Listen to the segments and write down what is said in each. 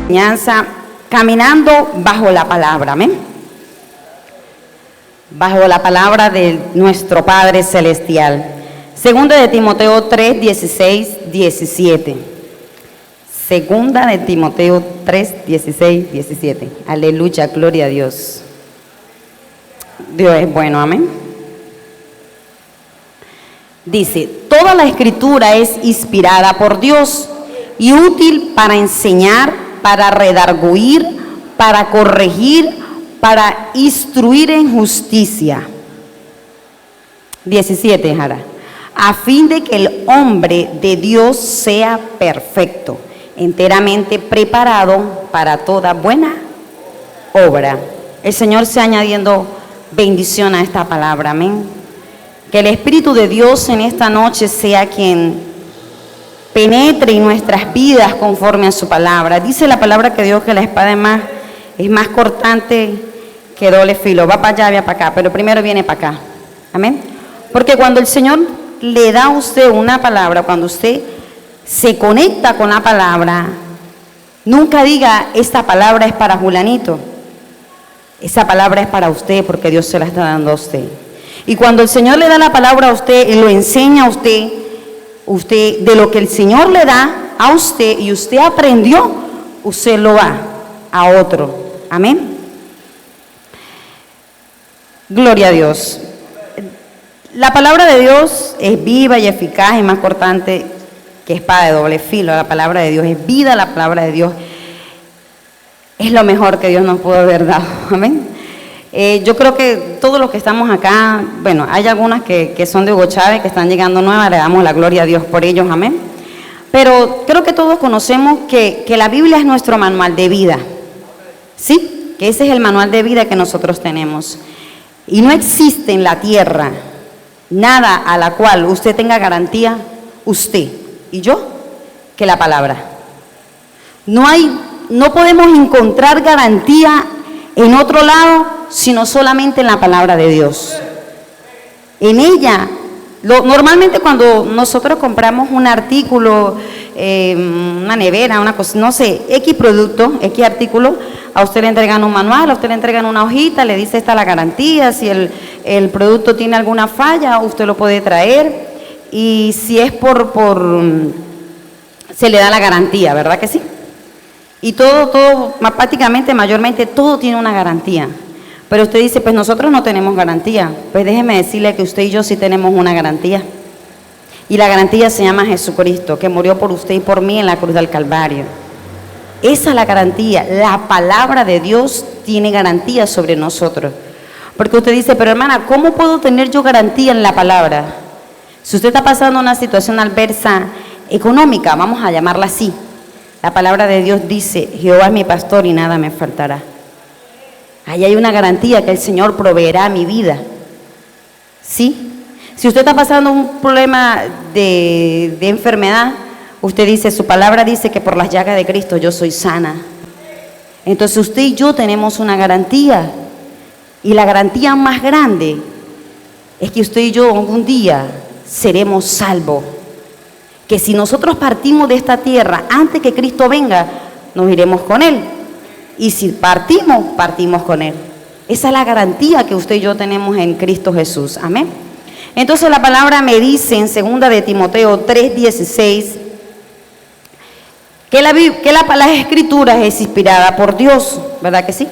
enseñanza caminando bajo la palabra, amén. Bajo la palabra de nuestro Padre Celestial. Segunda de Timoteo 3, 16, 17. Segunda de Timoteo 3, 16, 17. Aleluya, gloria a Dios. Dios es bueno, amén. Dice, toda la escritura es inspirada por Dios y útil para enseñar, para redarguir, para corregir, para instruir en justicia. 17, Jara. A fin de que el hombre de Dios sea perfecto, enteramente preparado para toda buena obra. El Señor sea añadiendo bendición a esta palabra, amén. Que el Espíritu de Dios en esta noche sea quien penetre en nuestras vidas conforme a su palabra. Dice la palabra que Dios que la espada es más cortante que doble filo. Va para allá, va para acá, pero primero viene para acá. Amén. Porque cuando el Señor le da a usted una palabra, cuando usted se conecta con la palabra, nunca diga, esta palabra es para Julanito. Esa palabra es para usted porque Dios se la está dando a usted. Y cuando el Señor le da la palabra a usted y lo enseña a usted de lo que el Señor le da a usted y usted aprendió, usted lo da a otro. Amén. Gloria a Dios. La palabra de Dios es viva y eficaz y más cortante que espada de doble filo. La palabra de Dios es vida, la palabra de Dios es lo mejor que Dios nos pudo haber dado. Amén. Yo creo que todos los que estamos acá, bueno, hay algunas que son de Hugo Chávez, que están llegando nuevas, le damos la gloria a Dios por ellos, amén. Pero creo que todos conocemos que la Biblia es nuestro manual de vida, ¿sí? Que ese es el manual de vida que nosotros tenemos. Y no existe en la tierra nada a la cual usted tenga garantía, usted y yo, que la palabra. No podemos encontrar garantía en otro lado, sino solamente en la palabra de Dios. En ella, normalmente cuando nosotros compramos un artículo, una nevera, una cosa, no sé, X producto, X artículo, a usted le entregan un manual, a usted le entregan una hojita, le dice esta la garantía, si el producto tiene alguna falla, usted lo puede traer, y si es se le da la garantía, ¿verdad que sí? Y todo, prácticamente, mayormente, todo tiene una garantía. Pero usted dice, pues nosotros no tenemos garantía. Pues déjeme decirle que usted y yo sí tenemos una garantía. Y la garantía se llama Jesucristo, que murió por usted y por mí en la cruz del Calvario. Esa es la garantía. La palabra de Dios tiene garantía sobre nosotros. Porque usted dice, pero hermana, ¿cómo puedo tener yo garantía en la palabra? Si usted está pasando una situación adversa económica, vamos a llamarla así. La palabra de Dios dice, Jehová es mi pastor y nada me faltará. Ahí hay una garantía que el Señor proveerá mi vida. ¿Sí? Si usted está pasando un problema de enfermedad, usted dice, su palabra dice que por las llagas de Cristo yo soy sana. Entonces usted y yo tenemos una garantía. Y la garantía más grande es que usted y yo un día seremos salvos. Que si nosotros partimos de esta tierra antes que Cristo venga, nos iremos con Él. Y si partimos con Él. Esa es la garantía que usted y yo tenemos en Cristo Jesús. Amén. Entonces la palabra me dice en 2 de Timoteo 3:16 que la escritura es inspirada por Dios, ¿verdad que sí?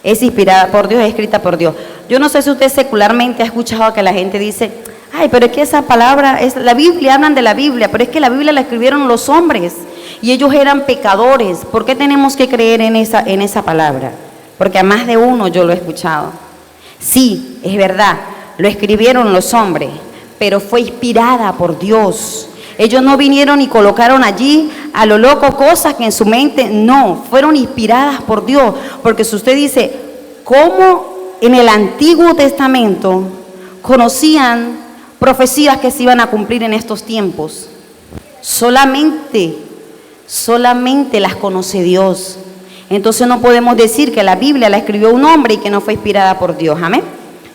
Es inspirada por Dios, es escrita por Dios. Yo no sé si usted secularmente ha escuchado que la gente dice, ay, pero es que esa palabra, la Biblia, hablan de la Biblia, pero es que la Biblia la escribieron los hombres y ellos eran pecadores. ¿Por qué tenemos que creer en esa palabra? Porque a más de uno yo lo he escuchado. Sí, es verdad, lo escribieron los hombres, pero fue inspirada por Dios. Ellos no vinieron y colocaron allí a lo loco cosas que en su mente, no, fueron inspiradas por Dios. Porque si usted dice, ¿cómo en el Antiguo Testamento conocían profecías que se iban a cumplir en estos tiempos? Solamente las conoce Dios. Entonces no podemos decir que la Biblia la escribió un hombre y que no fue inspirada por Dios. Amén.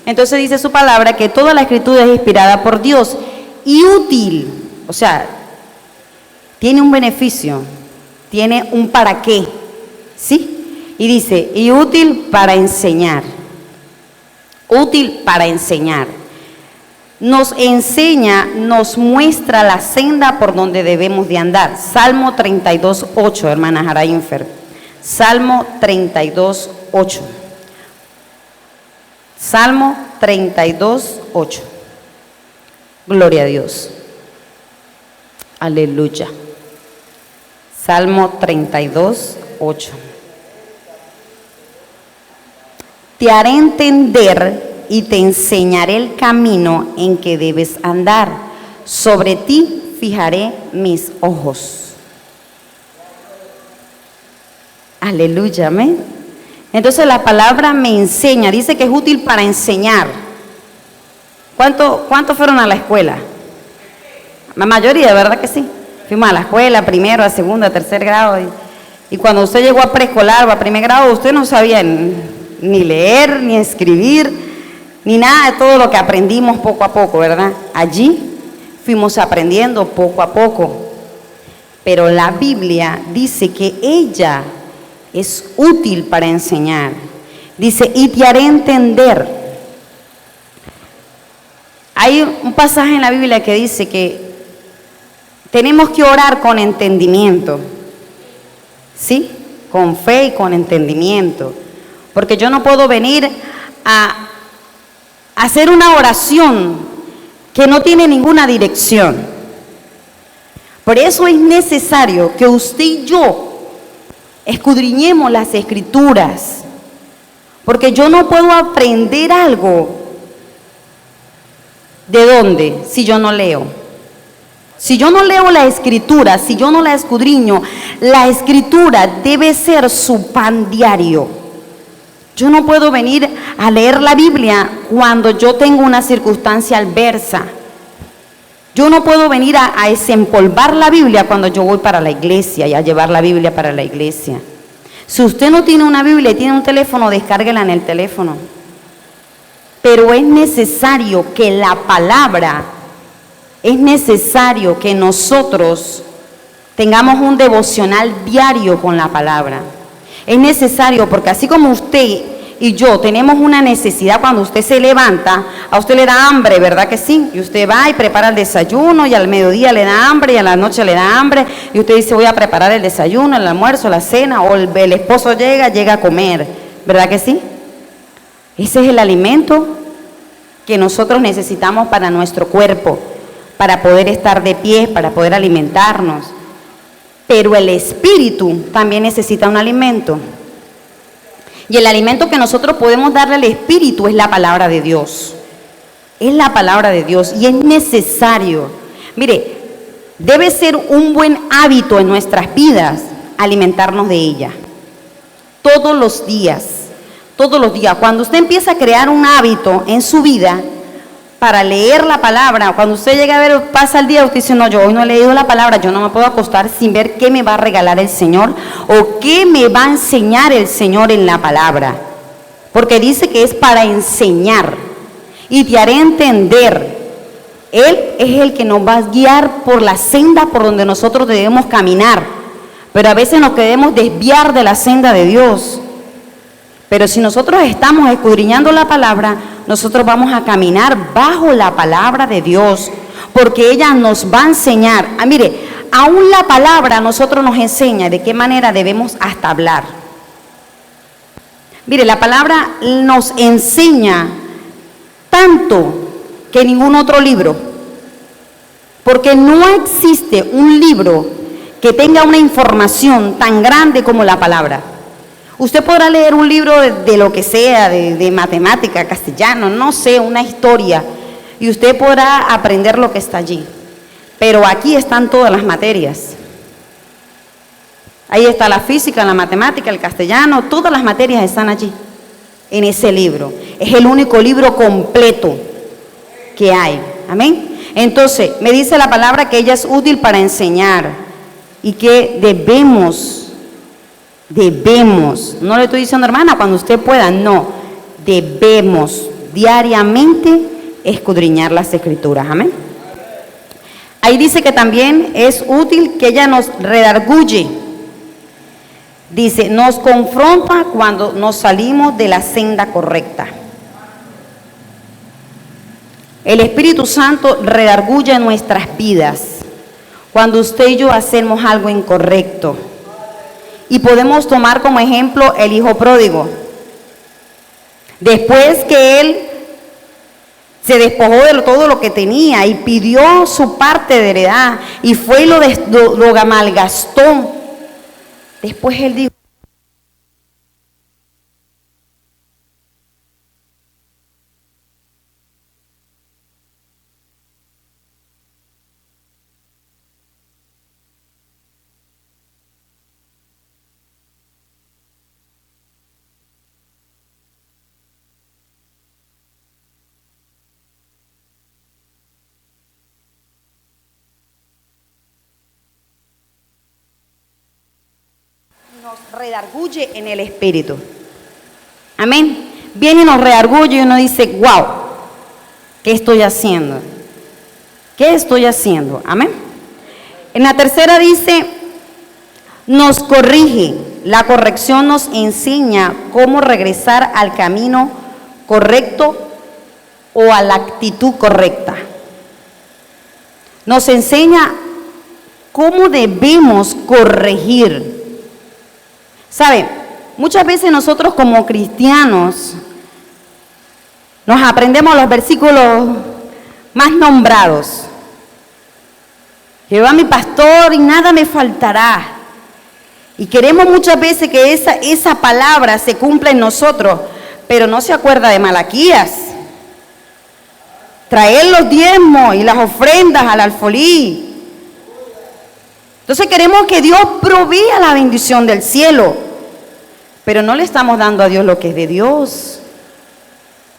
Entonces dice su palabra que toda la escritura es inspirada por Dios y útil. O sea, tiene un beneficio, tiene un para qué. ¿Sí? Y dice, y útil para enseñar. Útil para enseñar. Nos enseña, nos muestra la senda por donde debemos de andar. Salmo 32:8, hermana Jara Infer. Salmo 32:8. Salmo 32:8. Gloria a Dios. Aleluya. Salmo 32:8. Te haré entender y te enseñaré el camino en que debes andar. Sobre ti fijaré mis ojos. Aleluya, amén. Entonces la palabra me enseña, dice que es útil para enseñar. ¿Cuántos fueron a la escuela? La mayoría, ¿verdad que sí? Fuimos a la escuela, primero, a segundo, a tercer grado. Y cuando usted llegó a preescolar o a primer grado, usted no sabía ni leer, ni escribir, ni nada de todo lo que aprendimos poco a poco, ¿verdad? Allí fuimos aprendiendo poco a poco. Pero la Biblia dice que ella es útil para enseñar. Dice, y te haré entender. Hay un pasaje en la Biblia que dice que tenemos que orar con entendimiento. ¿Sí? Con fe y con entendimiento. Porque yo no puedo venir a hacer una oración que no tiene ninguna dirección. Por eso es necesario que usted y yo escudriñemos las Escrituras. Porque yo no puedo aprender algo. ¿De dónde? Si yo no leo. Si yo no leo la Escritura, si yo no la escudriño, la Escritura debe ser su pan diario. Yo no puedo venir a leer la Biblia cuando yo tengo una circunstancia adversa. Yo no puedo venir a desempolvar la Biblia cuando yo voy para la iglesia y a llevar la Biblia para la iglesia. Si usted no tiene una Biblia y tiene un teléfono, descárguela en el teléfono. Pero es necesario que la palabra, es necesario que nosotros tengamos un devocional diario con la palabra. Es necesario porque así como usted y yo tenemos una necesidad cuando usted se levanta, a usted le da hambre, ¿verdad que sí? Y usted va y prepara el desayuno y al mediodía le da hambre y a la noche le da hambre y usted dice voy a preparar el desayuno, el almuerzo, la cena o el esposo llega a comer, ¿verdad que sí? Ese es el alimento que nosotros necesitamos para nuestro cuerpo, para poder estar de pie, para poder alimentarnos. Pero el espíritu también necesita un alimento. Y el alimento que nosotros podemos darle al espíritu es la palabra de Dios. Es la palabra de Dios y es necesario. Mire, debe ser un buen hábito en nuestras vidas alimentarnos de ella. Todos los días. Todos los días. Cuando usted empieza a crear un hábito en su vida para leer la palabra, cuando usted llega a ver, pasa el día, usted dice, no, yo hoy no he leído la palabra, yo no me puedo acostar sin ver qué me va a regalar el Señor o qué me va a enseñar el Señor en la palabra. Porque dice que es para enseñar y te haré entender. Él es el que nos va a guiar por la senda por donde nosotros debemos caminar. Pero a veces nos queremos desviar de la senda de Dios. Pero si nosotros estamos escudriñando la palabra, nosotros vamos a caminar bajo la palabra de Dios, porque ella nos va a enseñar. Mire, aún la palabra a nosotros nos enseña de qué manera debemos hasta hablar. Mire, la palabra nos enseña tanto que ningún otro libro, porque no existe un libro que tenga una información tan grande como la palabra. Usted podrá leer un libro de lo que sea, de matemática, castellano, no sé, una historia, y usted podrá aprender lo que está allí. Pero aquí están todas las materias. Ahí está la física, la matemática, el castellano, todas las materias están allí, en ese libro. Es el único libro completo que hay. Amén. Entonces, me dice la palabra que ella es útil para enseñar y que debemos, no le estoy diciendo hermana cuando usted pueda, no, debemos diariamente escudriñar las Escrituras, amén. Ahí dice que también es útil que ella nos redarguye. Dice, nos confronta cuando nos salimos de la senda correcta. El Espíritu Santo redarguye nuestras vidas cuando usted y yo hacemos algo incorrecto. Y podemos tomar como ejemplo el hijo pródigo. Después que él se despojó de todo lo que tenía y pidió su parte de heredad y fue y lo malgastó. Después él dijo, nos redarguye en el espíritu. Amén. Viene y nos redarguye y uno dice, wow, ¿qué estoy haciendo? ¿Qué estoy haciendo? Amén. En la tercera dice, nos corrige. La corrección nos enseña cómo regresar al camino correcto o a la actitud correcta. Nos enseña cómo debemos corregir. ¿Saben? Muchas veces nosotros como cristianos nos aprendemos los versículos más nombrados. Jehová mi pastor y nada me faltará. Y queremos muchas veces que esa palabra se cumpla en nosotros, pero no se acuerda de Malaquías. Traer los diezmos y las ofrendas al alfolí. Entonces queremos que Dios provea la bendición del cielo, pero no le estamos dando a Dios lo que es de Dios.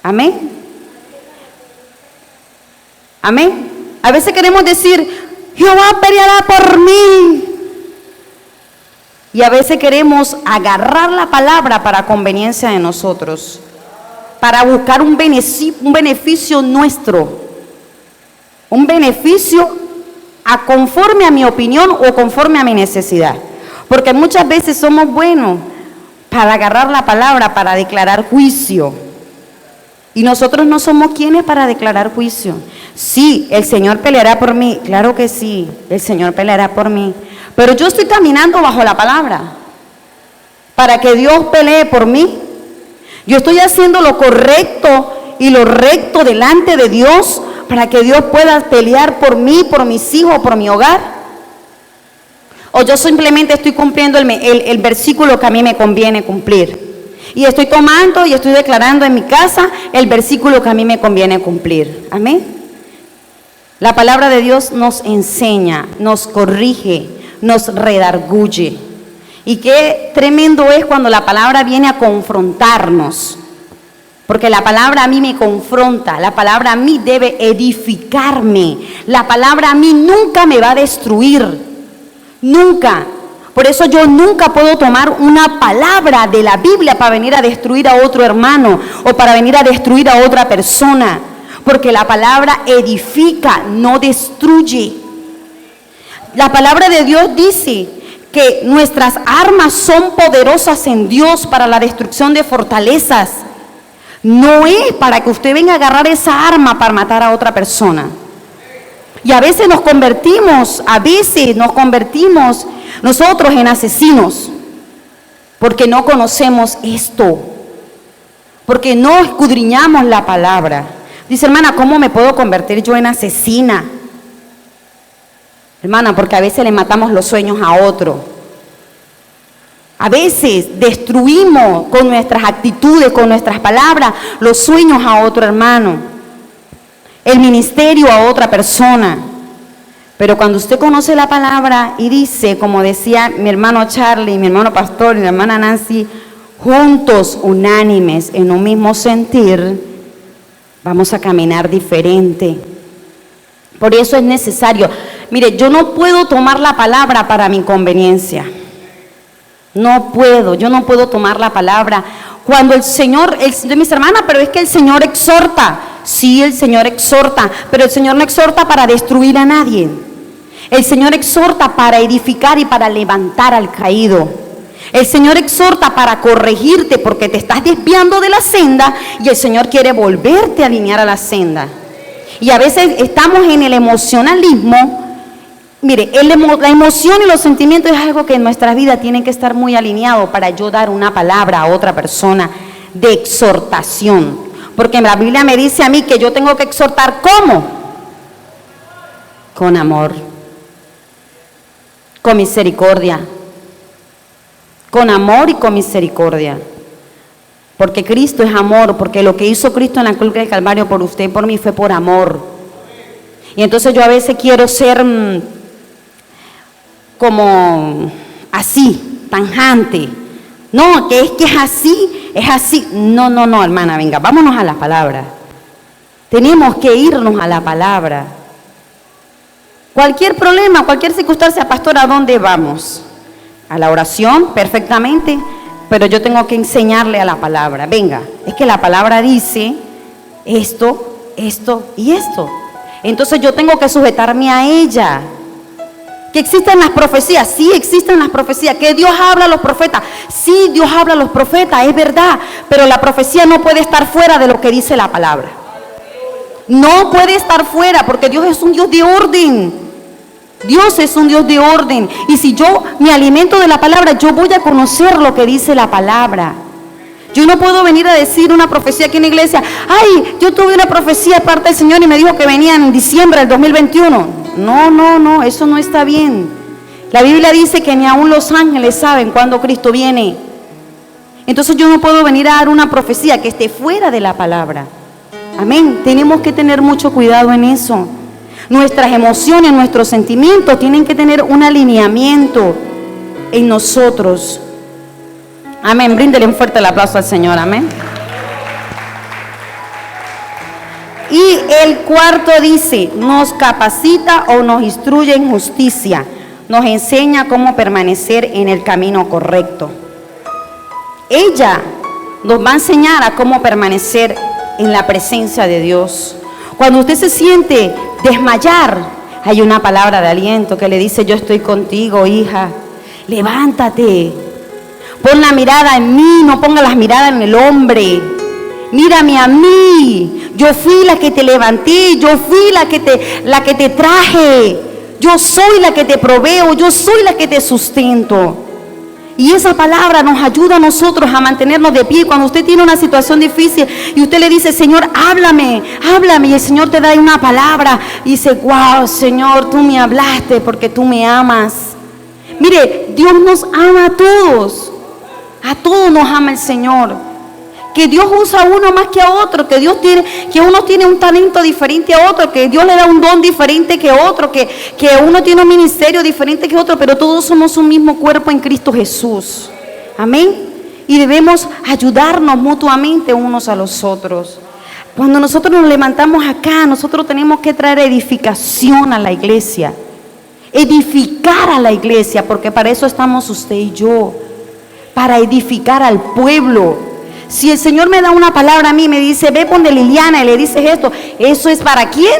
Amén. Amén. A veces queremos decir, Jehová peleará por mí. Y a veces queremos agarrar la palabra para conveniencia de nosotros, para buscar un beneficio nuestro, un beneficio conforme a mi opinión o conforme a mi necesidad. Porque muchas veces somos buenos para agarrar la palabra para declarar juicio. Y nosotros no somos quienes para declarar juicio. Sí, el Señor peleará por mí. Claro que sí, el Señor peleará por mí. Pero yo estoy caminando bajo la palabra para que Dios pelee por mí. Yo estoy haciendo lo correcto y lo recto delante de Dios para que Dios pueda pelear por mí, por mis hijos, por mi hogar. O yo simplemente estoy cumpliendo el versículo que a mí me conviene cumplir. Y estoy tomando y estoy declarando en mi casa el versículo que a mí me conviene cumplir. Amén. La palabra de Dios nos enseña, nos corrige, nos redarguye. Y qué tremendo es cuando la palabra viene a confrontarnos. Porque la palabra a mí me confronta, la palabra a mí debe edificarme. La palabra a mí nunca me va a destruir. Nunca. Por eso yo nunca puedo tomar una palabra de la Biblia para venir a destruir a otro hermano o para venir a destruir a otra persona. Porque la palabra edifica, no destruye. La palabra de Dios dice que nuestras armas son poderosas en Dios para la destrucción de fortalezas. No es para que usted venga a agarrar esa arma para matar a otra persona. Y a veces nos convertimos nosotros en asesinos, porque no conocemos esto, porque no escudriñamos la palabra. Dice, hermana, ¿cómo me puedo convertir yo en asesina? Hermana, porque a veces le matamos los sueños a otro. A veces destruimos con nuestras actitudes, con nuestras palabras, los sueños a otro hermano, el ministerio a otra persona. Pero cuando usted conoce la palabra y dice, como decía mi hermano Charlie, mi hermano Pastor y mi hermana Nancy, juntos, unánimes, en un mismo sentir, vamos a caminar diferente. Por eso es necesario. Mire, yo no puedo tomar la palabra para mi conveniencia. Yo no puedo tomar la palabra. Cuando el Señor, de mis hermanas, pero es que el Señor exhorta. Sí, el Señor exhorta, pero el Señor no exhorta para destruir a nadie. El Señor exhorta para edificar y para levantar al caído. El Señor exhorta para corregirte porque te estás desviando de la senda y el Señor quiere volverte a alinear a la senda. Y a veces estamos en el emocionalismo. Mire, la emoción y los sentimientos es algo que en nuestras vidas tienen que estar muy alineados para yo dar una palabra a otra persona de exhortación. Porque la Biblia me dice a mí que yo tengo que exhortar ¿cómo? Con amor, con misericordia. Con amor y con misericordia. Porque Cristo es amor, porque lo que hizo Cristo en la cruz del Calvario por usted y por mí fue por amor. Y entonces yo a veces quiero ser como así, tajante. No, que es así, es así. No, hermana, venga, vámonos a la palabra. Tenemos que irnos a la palabra. Cualquier problema, cualquier circunstancia, pastor, ¿a dónde vamos? A la oración, perfectamente, pero yo tengo que enseñarle a la palabra. Venga, es que la palabra dice esto, esto y esto. Entonces yo tengo que sujetarme a ella. Que existen las profecías, sí existen las profecías. Que Dios habla a los profetas, sí Dios habla a los profetas, es verdad. Pero la profecía no puede estar fuera de lo que dice la palabra. No puede estar fuera porque Dios es un Dios de orden. Dios es un Dios de orden. Y si yo me alimento de la palabra, yo voy a conocer lo que dice la palabra. Yo no puedo venir a decir una profecía aquí en la iglesia. Ay, yo tuve una profecía de parte del Señor y me dijo que venía en diciembre del 2021. No, eso no está bien. La Biblia dice que ni aún los ángeles saben cuándo Cristo viene. Entonces yo no puedo venir a dar una profecía que esté fuera de la palabra. Amén. Tenemos que tener mucho cuidado en eso. Nuestras emociones, nuestros sentimientos tienen que tener un alineamiento en nosotros. Amén. Bríndele un fuerte el aplauso al Señor. Amén. Y el cuarto dice, nos capacita o nos instruye en justicia. Nos enseña cómo permanecer en el camino correcto. Ella nos va a enseñar a cómo permanecer en la presencia de Dios. Cuando usted se siente desmayar, hay una palabra de aliento que le dice, yo estoy contigo, hija. Levántate. Pon la mirada en mí, no ponga las miradas en el hombre. Mírame a mí. Yo fui la que te levanté, yo fui la que te traje. Yo soy la que te proveo, yo soy la que te sustento. Y esa palabra nos ayuda a nosotros a mantenernos de pie. Cuando usted tiene una situación difícil y usted le dice, Señor, háblame, y el Señor te da una palabra y dice, wow, Señor, tú me hablaste porque tú me amas. Mire, Dios nos ama a todos nos ama el Señor. Que Dios usa a uno más que a otro, que uno tiene un talento diferente a otro, que Dios le da un don diferente que otro, que uno tiene un ministerio diferente que otro, pero todos somos un mismo cuerpo en Cristo Jesús. Amén. Y debemos ayudarnos mutuamente unos a los otros. Cuando nosotros nos levantamos acá, nosotros tenemos que traer edificación a la iglesia. Edificar a la iglesia, porque para eso estamos usted y yo, para edificar al pueblo. Si el Señor me da una palabra a mí, me dice, ve con de Liliana y le dices esto, ¿eso es para quién?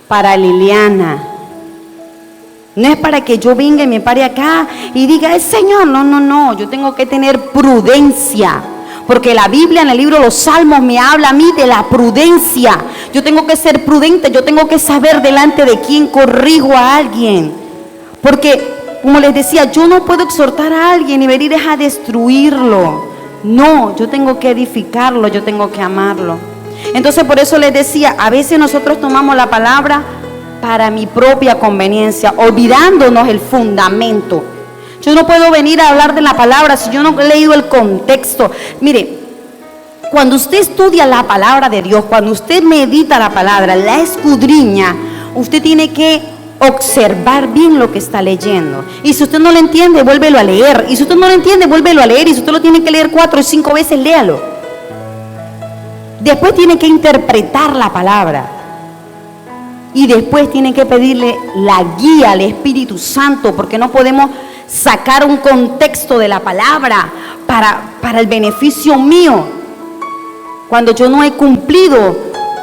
Para Liliana. No es para que yo venga y me pare acá y diga, el Señor, no, yo tengo que tener prudencia. Porque la Biblia en el libro de los Salmos me habla a mí de la prudencia. Yo tengo que ser prudente, yo tengo que saber delante de quién corrijo a alguien. Porque, como les decía, yo no puedo exhortar a alguien y venir a destruirlo. No, yo tengo que edificarlo, yo tengo que amarlo. Entonces por eso les decía, a veces nosotros tomamos la palabra para mi propia conveniencia, olvidándonos el fundamento. Yo no puedo venir a hablar de la palabra si yo no he leído el contexto. Mire, cuando usted estudia la palabra de Dios, cuando usted medita la palabra, la escudriña, usted tiene que observar bien lo que está leyendo. Y si usted no lo entiende, vuélvelo a leer. Y si usted no lo entiende, vuélvelo a leer. Y si usted lo tiene que leer 4 o 5 veces, léalo. Después tiene que interpretar la palabra. Y después tiene que pedirle la guía al Espíritu Santo, porque no podemos sacar un contexto de la palabra para el beneficio mío, cuando yo no he cumplido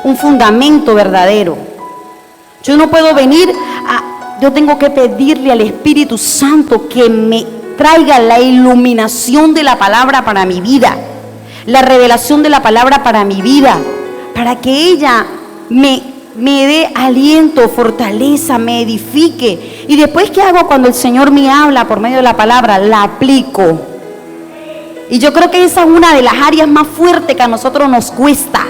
un fundamento verdadero. Yo no puedo venir yo tengo que pedirle al Espíritu Santo que me traiga la iluminación de la palabra para mi vida, la revelación de la palabra para mi vida, para que ella me dé aliento, fortaleza, me edifique. Y después, ¿qué hago cuando el Señor me habla por medio de la palabra? La aplico. Y yo creo que esa es una de las áreas más fuertes que a nosotros nos cuesta,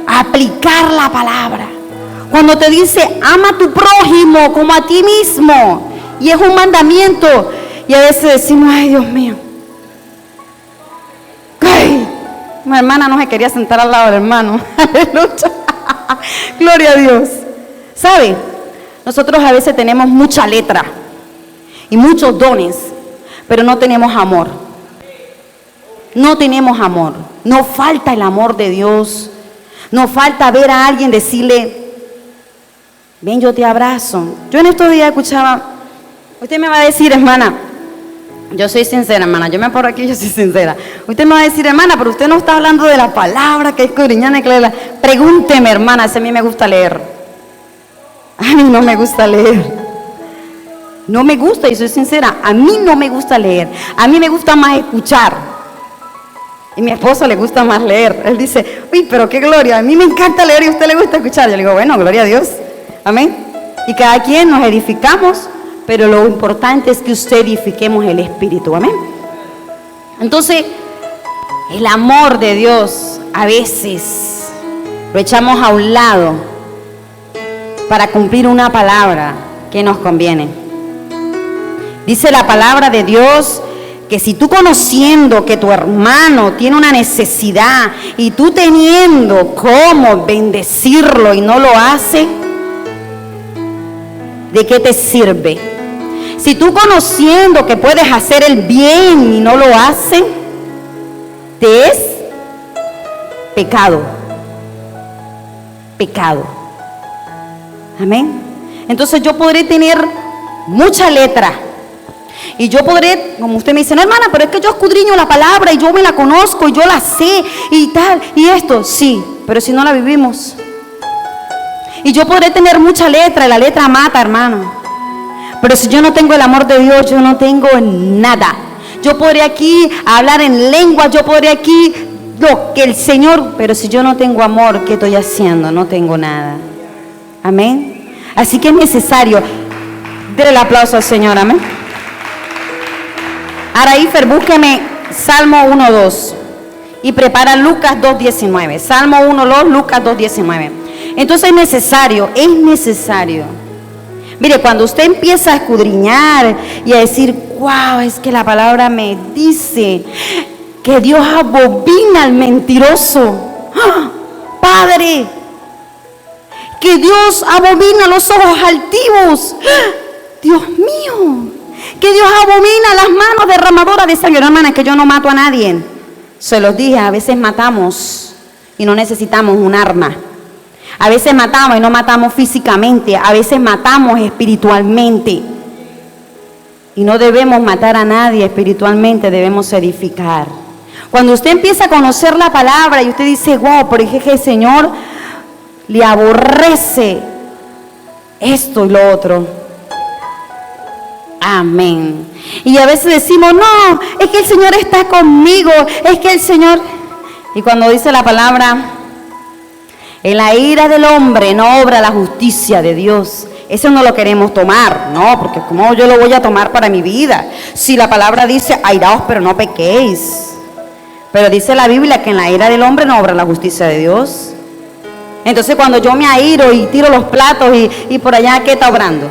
aplicar la palabra. Cuando te dice, ama a tu prójimo como a ti mismo, y es un mandamiento, y a veces decimos, ay, Dios mío, ay, mi hermana no se quería sentar al lado del hermano. Aleluya. Gloria a Dios. ¿Sabe? Nosotros a veces tenemos mucha letra y muchos dones, pero no tenemos amor. No tenemos amor. Nos falta el amor de Dios. Nos falta ver a alguien decirle, ven, yo te abrazo. Yo en estos días escuchaba, usted me va a decir, hermana, yo soy sincera, hermana, yo me paro aquí, yo soy sincera. Usted me va a decir, hermana, pero usted no está hablando de la palabra que es escudriñar y que pregúnteme, hermana, si a mí me gusta leer. A mí no me gusta leer. No me gusta, y soy sincera, a mí no me gusta leer. A mí me gusta más escuchar. Y a mi esposo le gusta más leer. Él dice, uy, pero qué gloria, a mí me encanta leer y a usted le gusta escuchar. Yo le digo, bueno, gloria a Dios. Amén. Y cada quien nos edificamos, pero lo importante es que usted edifiquemos el espíritu. Amén. Entonces, el amor de Dios a veces lo echamos a un lado para cumplir una palabra que nos conviene. Dice la palabra de Dios que si tú, conociendo que tu hermano tiene una necesidad y tú teniendo cómo bendecirlo y no lo hace, ¿de qué te sirve? Si tú, conociendo que puedes hacer el bien y no lo haces, te es pecado. Pecado. Amén. Entonces yo podré tener mucha letra y yo podré, como usted me dice, no, hermana, pero es que yo escudriño la palabra y yo me la conozco y yo la sé y tal y esto, sí, pero si no la vivimos. Y yo podré tener mucha letra y la letra mata, hermano, pero si yo no tengo el amor de Dios, yo no tengo nada. Yo podré aquí hablar en lengua, yo podré aquí lo que el Señor, pero si yo no tengo amor, ¿qué estoy haciendo? No tengo nada. Amén. Así que es necesario. Dele el aplauso al Señor. Amén. Araífer, búsqueme Salmo 1:2 y prepara Lucas 2:19. Salmo 1:2, Lucas 2:19. Entonces es necesario. Mire, cuando usted empieza a escudriñar y a decir, wow, es que la palabra me dice que Dios abomina al mentiroso. ¡Ah! Padre, que Dios abomina los ojos altivos. ¡Ah! Dios mío, que Dios abomina las manos derramadoras de sangre. No, hermana, es que yo no mato a nadie. Se los dije, a veces matamos y no necesitamos un arma. A veces matamos y no matamos físicamente, a veces matamos espiritualmente. Y no debemos matar a nadie espiritualmente, debemos edificar. Cuando usted empieza a conocer la palabra y usted dice, wow, por ejemplo, el Señor le aborrece esto y lo otro. Amén. Y a veces decimos, no, es que el Señor está conmigo, es que el Señor... Y cuando dice la palabra, en la ira del hombre no obra la justicia de Dios. Eso no lo queremos tomar, no, porque ¿cómo yo lo voy a tomar para mi vida? Si la palabra dice, airaos pero no pequéis. Pero dice la Biblia que en la ira del hombre no obra la justicia de Dios. Entonces cuando yo me airo y tiro los platos y por allá, ¿qué está obrando?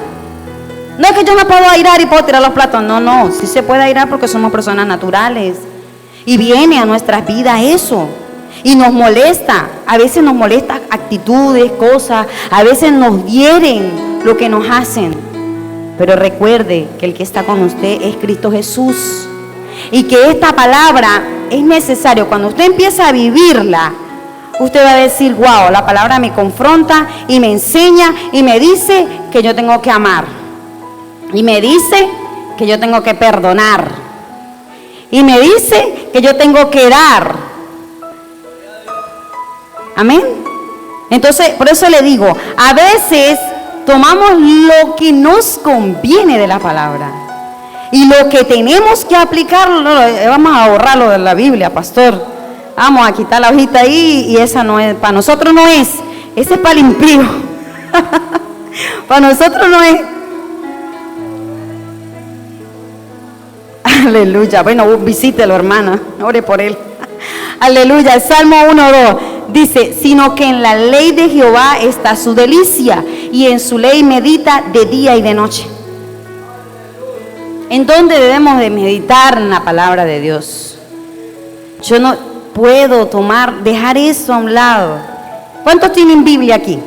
No es que yo me puedo airar y puedo tirar los platos. No, sí se puede airar porque somos personas naturales. Y viene a nuestras vidas eso. Y nos molesta. A veces nos molesta actitudes, cosas. A veces nos hieren lo que nos hacen. Pero recuerde que el que está con usted es Cristo Jesús. Y que esta palabra es necesario. Cuando usted empieza a vivirla, usted va a decir, wow, la palabra me confronta y me enseña y me dice que yo tengo que amar. Y me dice que yo tengo que perdonar. Y me dice que yo tengo que dar. Amén. Entonces, por eso le digo, a veces tomamos lo que nos conviene de la palabra. Y lo que tenemos que aplicarlo, vamos a ahorrarlo de la Biblia, pastor. Vamos a quitar la hojita ahí y esa no es, para nosotros no es, ese es para el impío. Para nosotros no es. Aleluya. Bueno, visítelo, hermana, ore por él. Aleluya. El Salmo 1:2 dice, sino que en la ley de Jehová está su delicia, y en su ley medita de día y de noche. ¿En dónde debemos de meditar? En la palabra de Dios. Yo no puedo dejar eso a un lado. ¿Cuántos tienen Biblia aquí?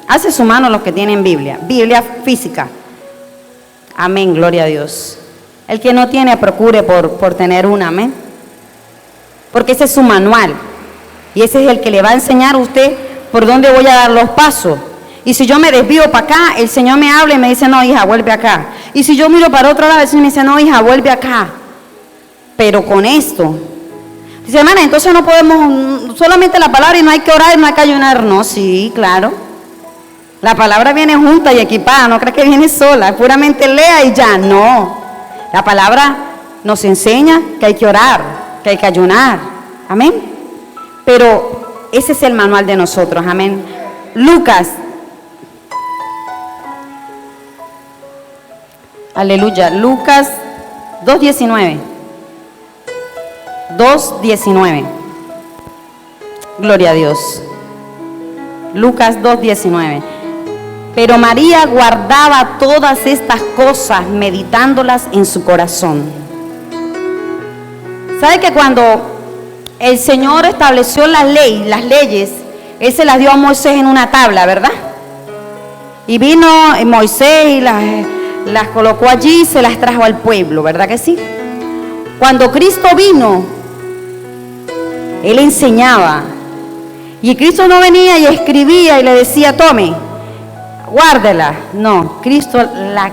Hace su mano los que tienen Biblia. Biblia física. Amén, gloria a Dios. El que no tiene, procure por tener una, amén. Porque ese es su manual. Y ese es el que le va a enseñar a usted por dónde voy a dar los pasos. Y si yo me desvío para acá, el Señor me habla y me dice, no, hija, vuelve acá. Y si yo miro para otro lado, el Señor me dice, no, hija, vuelve acá. Pero con esto, dice, hermana, entonces no podemos, solamente la palabra y no hay que orar y no hay que ayunar. No, sí, claro. La palabra viene junta y equipada, no crees que viene sola, puramente lea y ya, no. La palabra nos enseña que hay que orar, que hay que ayunar, amén. Pero ese es el manual de nosotros, amén. Lucas, aleluya, Lucas 2:19. 2:19. Gloria a Dios. Lucas 2:19. Pero María guardaba todas estas cosas, meditándolas en su corazón. ¿Sabe que cuando el Señor estableció las leyes, Él se las dio a Moisés en una tabla, ¿verdad? Y vino Moisés y las colocó allí y se las trajo al pueblo, ¿verdad que sí? Cuando Cristo vino, Él enseñaba. Y Cristo no venía y escribía y le decía, tome, guárdela. No, Cristo la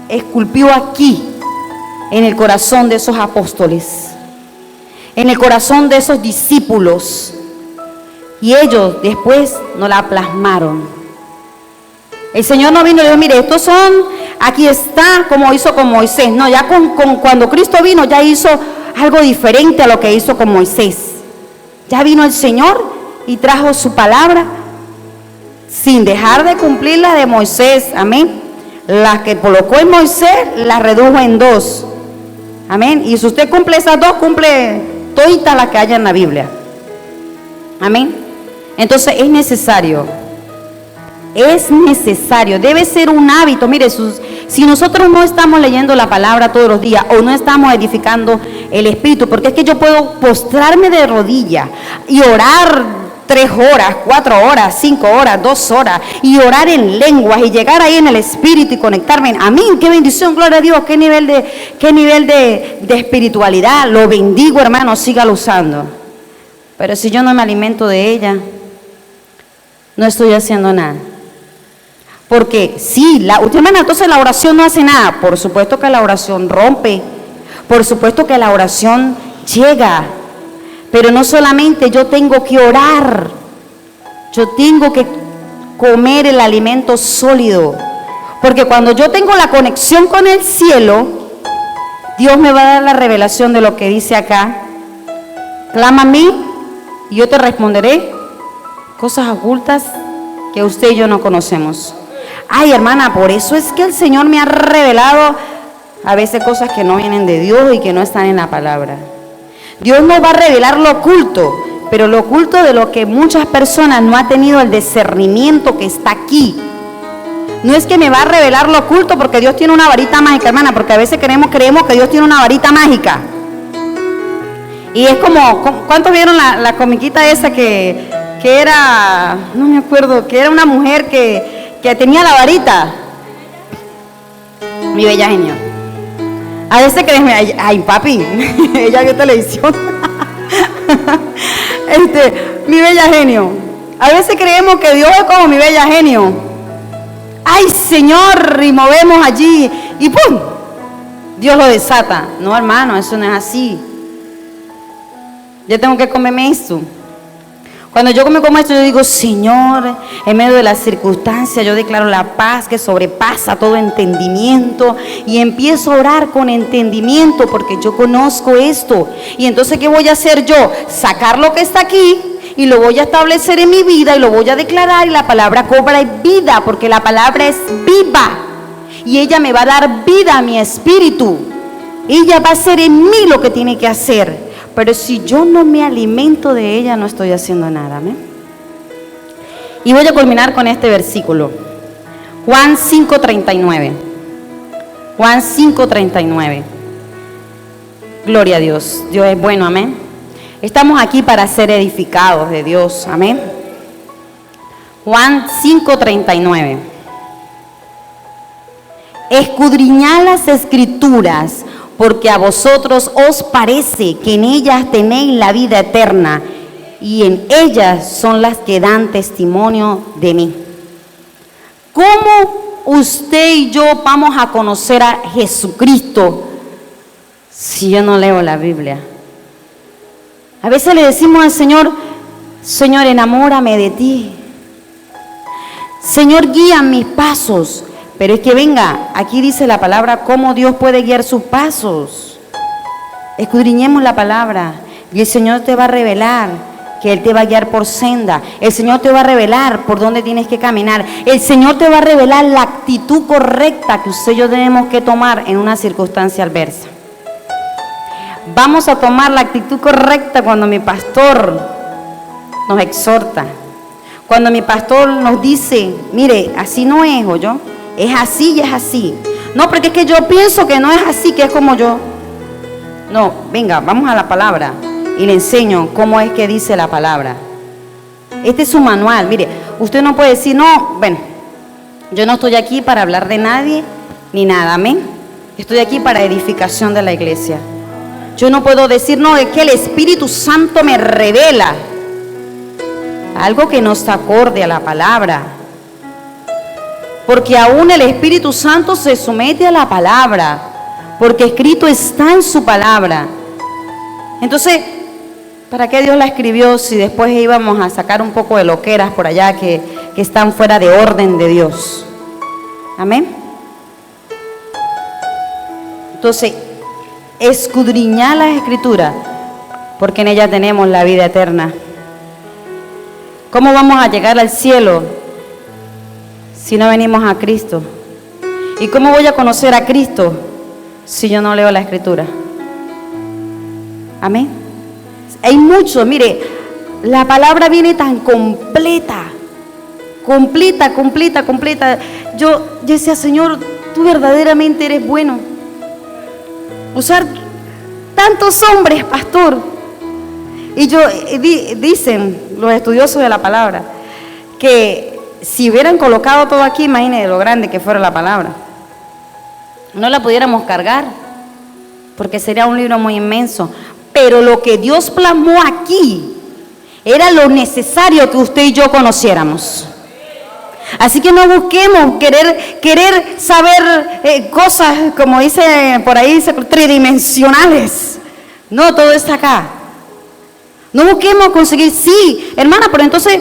esculpió aquí, en el corazón de esos apóstoles, en el corazón de esos discípulos. Y ellos después nos la plasmaron. El Señor no vino y dijo, mire, estos son, aquí está, como hizo con Moisés. No, ya cuando Cristo vino, ya hizo algo diferente a lo que hizo con Moisés. Ya vino el Señor y trajo su palabra sin dejar de cumplir la de Moisés, amén. La que colocó en Moisés, la redujo en 2, amén. Y si usted cumple esas 2, cumple toditas las que haya en la Biblia, amén. Entonces es necesario, debe ser un hábito. Mire, si nosotros no estamos leyendo la palabra todos los días o no estamos edificando el espíritu, porque es que yo puedo postrarme de rodillas y orar 3 horas, 4 horas, 5 horas, 2 horas y orar en lenguas y llegar ahí en el espíritu y conectarme. Amén, qué bendición, gloria a Dios, qué nivel de espiritualidad. Lo bendigo, hermano, sígalo usando. Pero si yo no me alimento de ella, no estoy haciendo nada. Porque sí, hermana, entonces la oración no hace nada. Por supuesto que la oración rompe, por supuesto que la oración llega. Pero no solamente yo tengo que orar, yo tengo que comer el alimento sólido. Porque cuando yo tengo la conexión con el cielo, Dios me va a dar la revelación de lo que dice acá. Clama a mí y yo te responderé cosas ocultas que usted y yo no conocemos. Ay, hermana, por eso es que el Señor me ha revelado a veces cosas que no vienen de Dios y que no están en la palabra. Dios nos va a revelar lo oculto, pero lo oculto de lo que muchas personas no han tenido el discernimiento que está aquí. No es que me va a revelar lo oculto porque Dios tiene una varita mágica, hermana, porque a veces creemos que Dios tiene una varita mágica. Y es como, ¿cuántos vieron la comiquita esa que era, no me acuerdo, que era una mujer que tenía la varita? Mi bella genio. A veces crees, ay papi, ella vio televisión. Mi bella genio. A veces creemos que Dios es como mi bella genio. Ay Señor, y movemos allí y ¡pum! Dios lo desata. No, hermano, eso no es así. Yo tengo que comerme esto. Cuando yo me como esto, yo digo, Señor, en medio de las circunstancias, yo declaro la paz que sobrepasa todo entendimiento y empiezo a orar con entendimiento porque yo conozco esto. Y entonces, ¿qué voy a hacer yo? Sacar lo que está aquí y lo voy a establecer en mi vida y lo voy a declarar, y la palabra cobra vida porque la palabra es viva y ella me va a dar vida a mi espíritu. Ella va a hacer en mí lo que tiene que hacer. Pero si yo no me alimento de ella, no estoy haciendo nada. ¿Amén? Y voy a culminar con este versículo. Juan 5:39. Juan 5:39. Gloria a Dios. Dios es bueno. Amén. Estamos aquí para ser edificados de Dios. Amén. Juan 5:39. Escudriñad las escrituras, porque a vosotros os parece que en ellas tenéis la vida eterna, y en ellas son las que dan testimonio de mí. ¿Cómo usted y yo vamos a conocer a Jesucristo si yo no leo la Biblia? A veces le decimos al Señor, Señor, enamórame de ti. Señor, guía mis pasos. Pero es que venga, aquí dice la palabra cómo Dios puede guiar sus pasos. Escudriñemos la palabra y el Señor te va a revelar que Él te va a guiar por senda. El Señor te va a revelar por dónde tienes que caminar. El Señor te va a revelar la actitud correcta que usted y yo tenemos que tomar en una circunstancia adversa. Vamos a tomar la actitud correcta cuando mi pastor nos exhorta. Cuando mi pastor nos dice, mire, así no es, ¿oyó? Es así y es así. No, porque es que yo pienso que no es así, que es como yo. No, venga, vamos a la palabra y le enseño cómo es que dice la palabra. Este es su manual. Mire, usted no puede decir, no, bueno, yo no estoy aquí para hablar de nadie ni nada, amén. Estoy aquí para edificación de la iglesia. Yo no puedo decir, no, es que el Espíritu Santo me revela algo que no está acorde a la palabra. Porque aún el Espíritu Santo se somete a la palabra, porque escrito está en su palabra. Entonces, ¿para qué Dios la escribió si después íbamos a sacar un poco de loqueras por allá que están fuera de orden de Dios? Amén. Entonces, escudriñar las escrituras, porque en ellas tenemos la vida eterna. ¿Cómo vamos a llegar al cielo si no venimos a Cristo? ¿Y cómo voy a conocer a Cristo si yo no leo la escritura? Amén. Hay mucho, mire, la palabra viene tan completa. Yo decía, Señor, tú verdaderamente eres bueno. Usar tantos hombres, pastor. Y dicen los estudiosos de la palabra que si hubieran colocado todo aquí, imagínense lo grande que fuera la palabra. No la pudiéramos cargar, porque sería un libro muy inmenso. Pero lo que Dios plasmó aquí era lo necesario que usted y yo conociéramos. Así que no busquemos querer saber cosas, como dice por ahí, tridimensionales. No, todo está acá. No busquemos conseguir, sí, hermana, pero entonces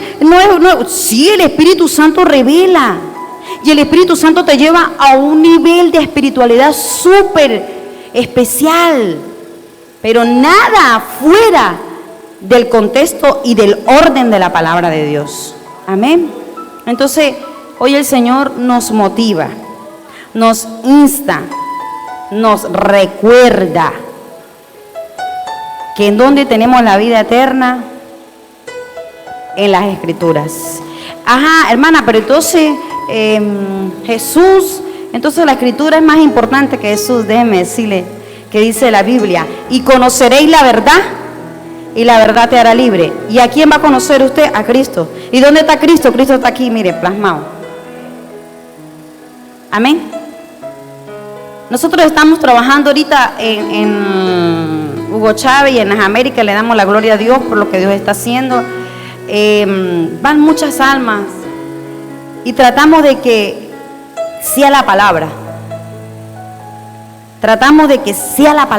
sí, el Espíritu Santo revela. Y el Espíritu Santo te lleva a un nivel de espiritualidad súper especial. Pero nada fuera del contexto y del orden de la palabra de Dios. Amén. Entonces, hoy el Señor nos motiva, nos insta, nos recuerda que en donde tenemos la vida eterna, en las Escrituras. Ajá, hermana, pero entonces Jesús, entonces la Escritura es más importante que Jesús. Déjeme decirle que dice la Biblia, y conoceréis la verdad, y la verdad te hará libre. ¿Y a quién va a conocer usted? A Cristo. ¿Y dónde está Cristo? Cristo está aquí, mire, plasmado. Amén. Nosotros estamos trabajando ahorita en Hugo Chávez y en las Américas. Le damos la gloria a Dios por lo que Dios está haciendo. Van muchas almas y tratamos de que sea la palabra. Tratamos de que sea la palabra.